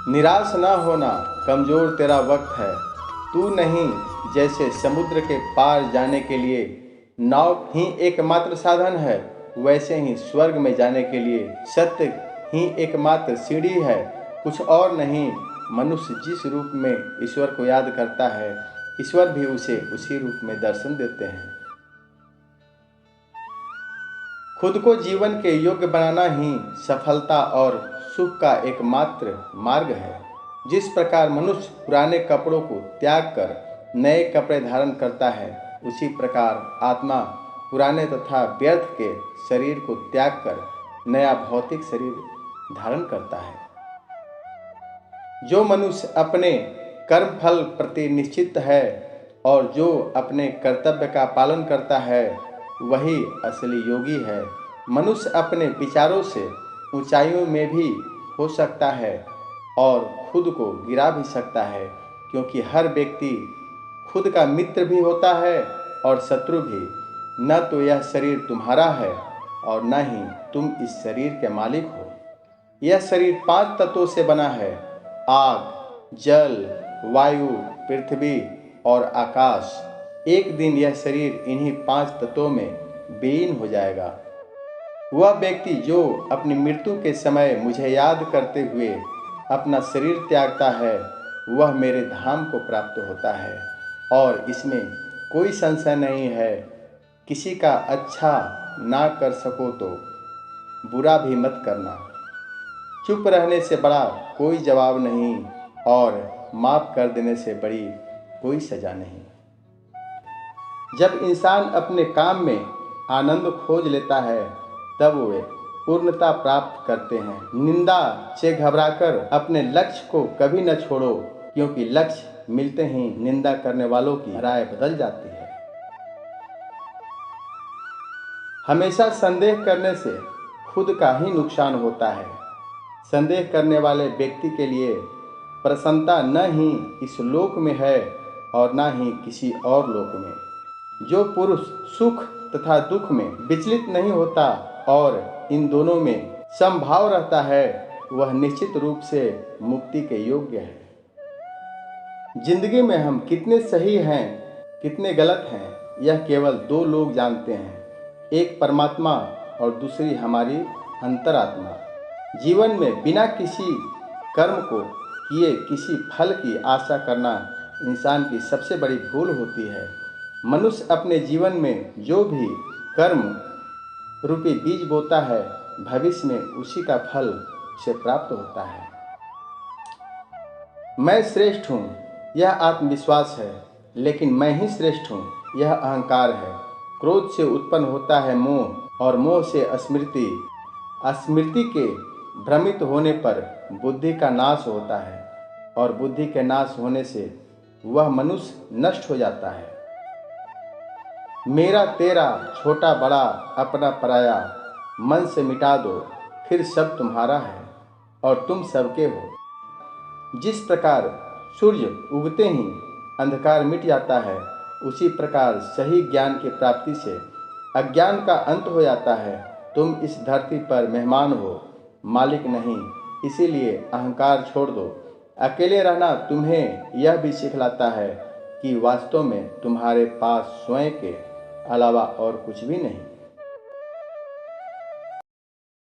निराश न होना, कमज़ोर तेरा वक्त है। तू नहीं, जैसे समुद्र के पार जाने के लिए नाव ही एकमात्र साधन है, वैसे ही स्वर्ग में जाने के लिए सत्य ही एकमात्र सीढ़ी है, कुछ और नहीं। मनुष्य जिस रूप में ईश्वर को याद करता है, ईश्वर भी उसे उसी रूप में दर्शन देते हैं। खुद को जीवन के योग्य बनाना ही सफलता और सुख का एकमात्र मार्ग है। जिस प्रकार मनुष्य पुराने कपड़ों को त्याग कर नए कपड़े धारण करता है, उसी प्रकार आत्मा पुराने तथा व्यर्थ के शरीर को त्याग कर नया भौतिक शरीर धारण करता है। जो मनुष्य अपने कर्म फल प्रति निश्चित है और जो अपने कर्तव्य का पालन करता है, वही असली योगी है। मनुष्य अपने विचारों से ऊंचाइयों में भी हो सकता है और खुद को गिरा भी सकता है, क्योंकि हर व्यक्ति खुद का मित्र भी होता है और शत्रु भी। न तो यह शरीर तुम्हारा है और न ही तुम इस शरीर के मालिक हो। यह शरीर 5 तत्वों से बना है: आग, जल, वायु, पृथ्वी और आकाश। एक दिन यह शरीर इन्हीं 5 तत्वों में विलीन हो जाएगा। वह व्यक्ति जो अपनी मृत्यु के समय मुझे याद करते हुए अपना शरीर त्यागता है, वह मेरे धाम को प्राप्त होता है। और इसमें कोई संशय नहीं है। किसी का अच्छा ना कर सको तो बुरा भी मत करना। चुप रहने से बड़ा कोई जवाब नहीं और माफ़ कर देने से बड़ी कोई सज़ा नहीं। जब इंसान अपने काम में आनंद खोज लेता है, तब वे पूर्णता प्राप्त करते हैं। निंदा से घबराकर अपने लक्ष्य को कभी न छोड़ो, क्योंकि लक्ष्य मिलते ही निंदा करने वालों की राय बदल जाती है। हमेशा संदेह करने से खुद का ही नुकसान होता है। संदेह करने वाले व्यक्ति के लिए प्रसन्नता न ही इस लोक में है और न ही किसी और लोक में। जो पुरुष सुख तथा दुख में विचलित नहीं होता और इन दोनों में समभाव रहता है, वह निश्चित रूप से मुक्ति के योग्य है। जिंदगी में हम कितने सही हैं, कितने गलत हैं, यह केवल 2 लोग जानते हैं, एक परमात्मा और दूसरी हमारी अंतरात्मा। जीवन में बिना किसी कर्म को किए किसी फल की आशा करना इंसान की सबसे बड़ी भूल होती है। मनुष्य अपने जीवन में जो भी कर्म रूपी बीज बोता है, भविष्य में उसी का फल उसे प्राप्त होता है। मैं श्रेष्ठ हूँ, यह आत्मविश्वास है, लेकिन मैं ही श्रेष्ठ हूँ, यह अहंकार है। क्रोध से उत्पन्न होता है मोह और मोह से स्मृति। स्मृति के भ्रमित होने पर बुद्धि का नाश होता है और बुद्धि के नाश होने से वह मनुष्य नष्ट हो जाता है। मेरा तेरा, छोटा बड़ा, अपना पराया, मन से मिटा दो, फिर सब तुम्हारा है और तुम सबके हो। जिस प्रकार सूर्य उगते ही अंधकार मिट जाता है, उसी प्रकार सही ज्ञान की प्राप्ति से अज्ञान का अंत हो जाता है। तुम इस धरती पर मेहमान हो, मालिक नहीं, इसीलिए अहंकार छोड़ दो। अकेले रहना तुम्हें यह भी सिखलाता है कि वास्तव में तुम्हारे पास स्वयं के अलावा और कुछ भी नहीं।